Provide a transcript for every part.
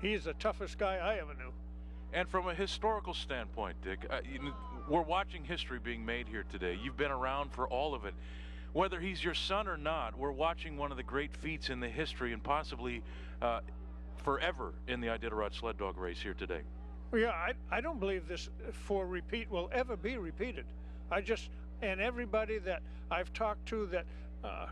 he's the toughest guy I ever knew. And from a historical standpoint, Dick, we're watching history being made here today. You've been around for all of it. Whether he's your son or not, we're watching one of the great feats in the history and possibly forever in the Iditarod sled dog race here today. Well, yeah, I don't believe this for repeat will ever be repeated. And everybody that I've talked to that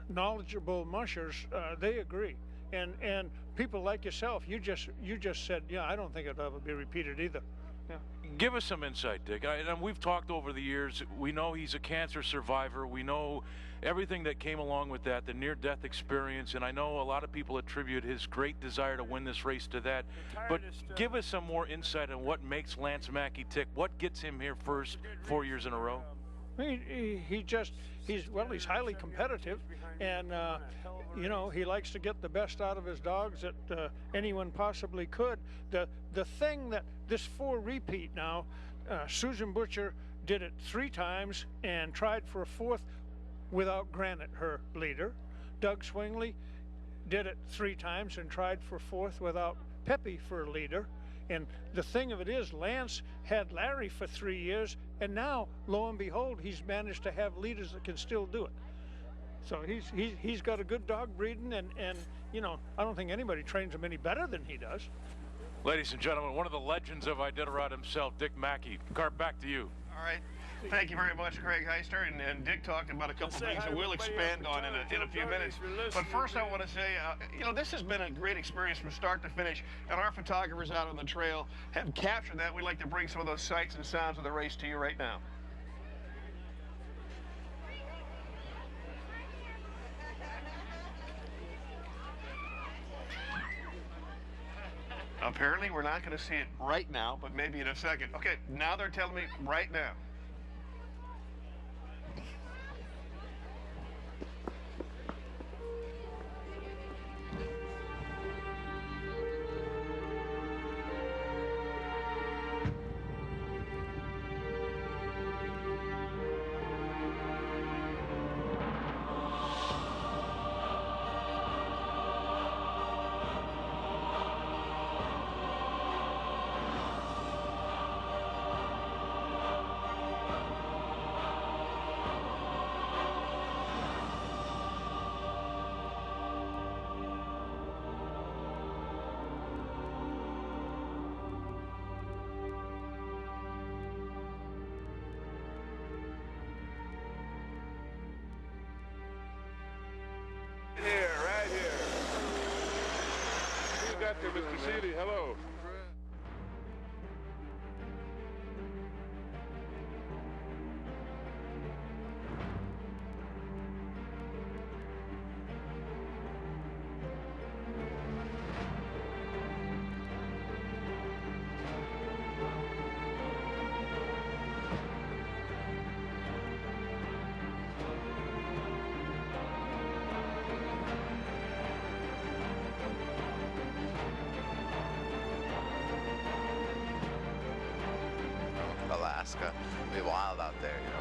knowledgeable mushers, they agree. And people like yourself, you just said, yeah, I don't think it'll ever be repeated either. Yeah. Give us some insight, Dick. And we've talked over the years. We know he's a cancer survivor. We know everything that came along with that, the near-death experience. And I know a lot of people attribute his great desire to win this race to that. But give us some more insight on what makes Lance Mackey tick. What gets him here first 4 years in a row? He's highly competitive, and you know, he likes to get the best out of his dogs that anyone possibly could. The thing that this 4 repeat now, Susan Butcher did it 3 times and tried for a 4th without Granite, her leader. Doug Swingley did it 3 times and tried for 4th without Pepe for a leader. And the thing of it is, Lance had Larry for 3 years, and now, lo and behold, he's managed to have leaders that can still do it. So he's got a good dog breeding, and you know, I don't think anybody trains him any better than he does. Ladies and gentlemen, one of the legends of Iditarod himself, Dick Mackey. Cart, back to you. All right. Thank you very much, Craig Heister. And Dick talked about a couple things that we'll expand on in a few minutes. But first, I want to say, you know, this has been a great experience from start to finish. And our photographers out on the trail have captured that. We'd like to bring some of those sights and sounds of the race to you right now. Apparently, we're not going to see it right now, but maybe in a second. Okay, now they're telling me right now. Right here. You got to, Mr. Seeley. Hello. Alaska. It'll be wild out there, you know.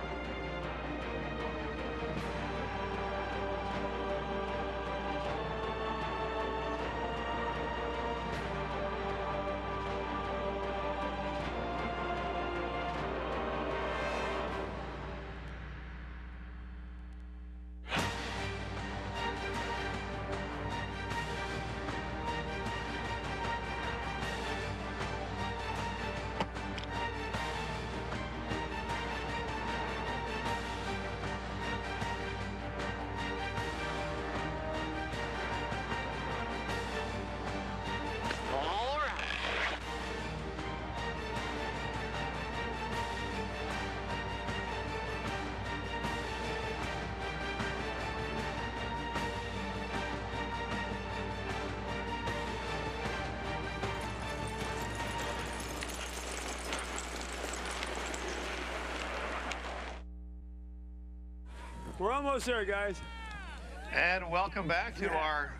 We're almost there, guys. And welcome back to our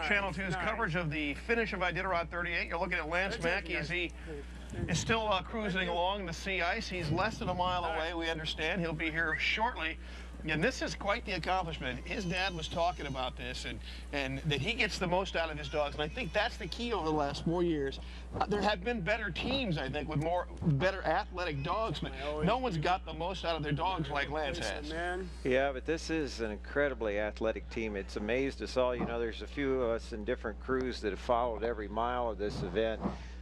Channel 2's coverage of the finish of Iditarod 38. You're looking at Lance Mackey as he is still cruising along the sea ice. He's less than a mile away, we understand. He'll be here shortly. And this is quite the accomplishment. His dad was talking about this, and that he gets the most out of his dogs. And I think that's the key over the last 4 years. There have been better teams, I think, with better athletic dogs, but no one's got the most out of their dogs like Lance has. Yeah, but this is an incredibly athletic team. It's amazed us all. You know, there's a few of us in different crews that have followed every mile of this event,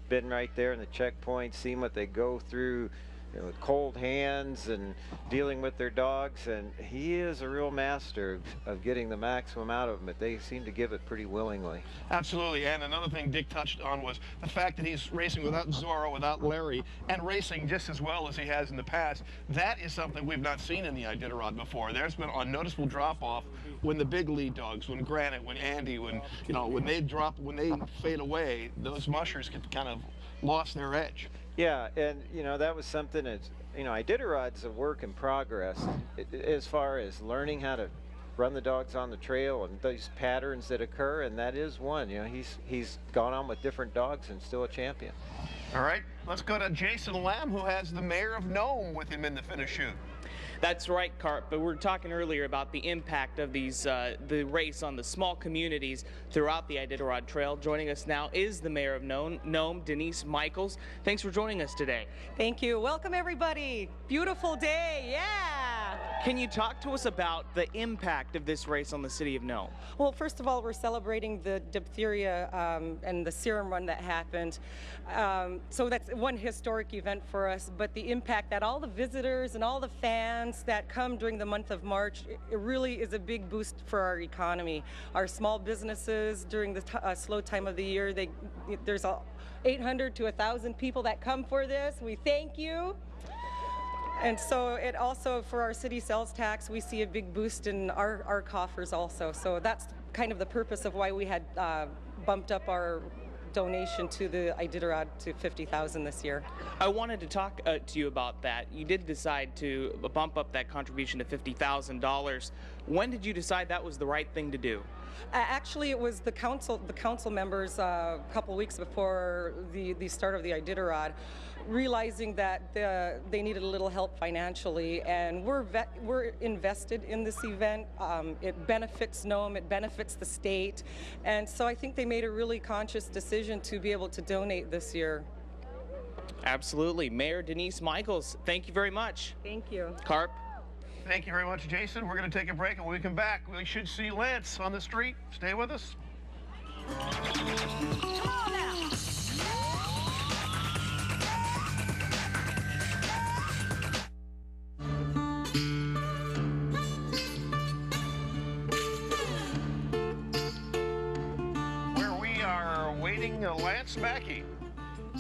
been right there in the checkpoint, seen what they go through, you know, with cold hands and dealing with their dogs, and he is a real master of getting the maximum out of them, but they seem to give it pretty willingly. Absolutely, and another thing Dick touched on was the fact that he's racing without Zorro, without Larry, and racing just as well as he has in the past. That is something we've not seen in the Iditarod before. There's been a noticeable drop-off when the big lead dogs, when Granite, when Andy, when they fade away, those mushers get kind of lost their edge. Yeah, and you know, that was something that, you know, Iditarod's a work in progress as far as learning how to run the dogs on the trail and these patterns that occur, and that is one. You know, he's gone on with different dogs and still a champion. All right, let's go to Jason Lamb, who has the mayor of Nome with him in the finish chute. That's right, Carp, but we were talking earlier about the impact of these the race on the small communities throughout the Iditarod Trail. Joining us now is the mayor of Nome, Denise Michels. Thanks for joining us today. Thank you. Welcome, everybody. Beautiful day. Yeah. Can you talk to us about the impact of this race on the city of Nome? Well, first of all, we're celebrating the diphtheria and the serum run that happened. So that's one historic event for us, but the impact that all the visitors and all the fans that come during the month of March, it really is a big boost for our economy. Our small businesses during the slow time of the year, there's 800 to 1,000 people that come for this. We thank you. And so it also, for our city sales tax, we see a big boost in our coffers also. So that's kind of the purpose of why we had bumped up our donation to the Iditarod to $50,000 this year. I wanted to talk to you about that. You did decide to bump up that contribution to $50,000. When did you decide that was the right thing to do? Actually, it was the council members a couple weeks before the start of the Iditarod, realizing that they needed a little help financially, and we're invested in this event. It benefits Nome, it benefits the state, and so I think they made a really conscious decision to be able to donate this year. Absolutely. Mayor Denise Michels, thank you very much. Thank you. Carp? Thank you very much, Jason. We're going to take a break, and when we come back, we should see Lance on the street. Stay with us. Come on now. Where we are waiting Lance Mackey.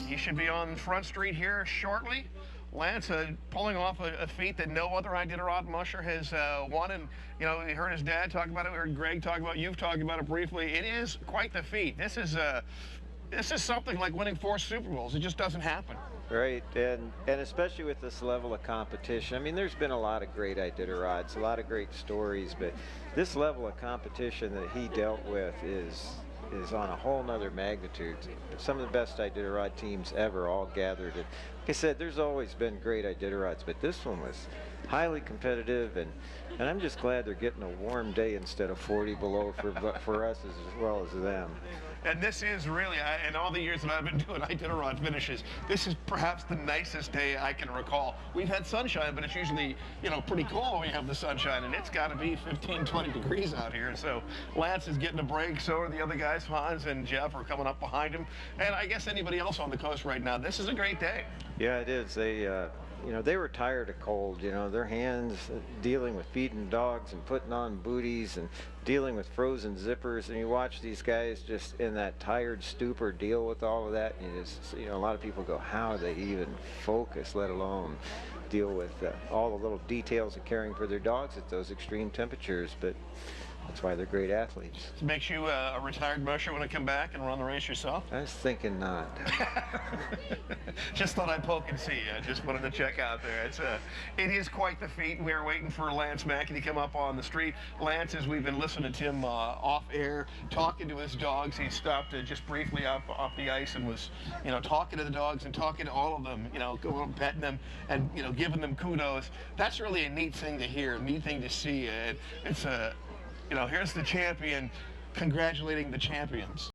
He should be on Front Street here shortly. Lance pulling off a feat that no other Iditarod musher has won, and you know, we heard his dad talk about it. We heard Greg talk about it. You've talked about it briefly. It is quite the feat. This is something like winning 4 Super Bowls. It just doesn't happen. Right, and especially with this level of competition. I mean, there's been a lot of great Iditarods, a lot of great stories, but this level of competition that he dealt with is on a whole nother magnitude. Some of the best Iditarod teams ever all gathered. And like I said, there's always been great Iditarods, but this one was highly competitive, and I'm just glad they're getting a warm day instead of 40 below for us as well as them. And this is really, in all the years that I've been doing Iditarod finishes, this is perhaps the nicest day I can recall. We've had sunshine, but it's usually, you know, pretty cool when we have the sunshine, and it's got to be 15, 20 degrees out here. So Lance is getting a break, so are the other guys. Hans and Jeff are coming up behind him, and I guess anybody else on the coast right now. This is a great day. Yeah, it is. You know, they were tired of cold. You know, their hands dealing with feeding dogs and putting on booties and dealing with frozen zippers, and you watch these guys just in that tired stupor deal with all of that, and you know, a lot of people go, how do they even focus, let alone deal with all the little details of caring for their dogs at those extreme temperatures? But That's why they're great athletes. It makes you a retired musher when I come back and run the race yourself? I was thinking not. Just thought I'd poke and see. I just wanted to check out there. It is quite the feat. We are waiting for Lance Mackey to come up on the street. Lance, as we've been listening to him off air, talking to his dogs, he stopped just briefly off the ice and was, talking to the dogs and talking to all of them, going and petting them and, giving them kudos. That's really a neat thing to hear, a neat thing to see. It's here's the champion congratulating the champions.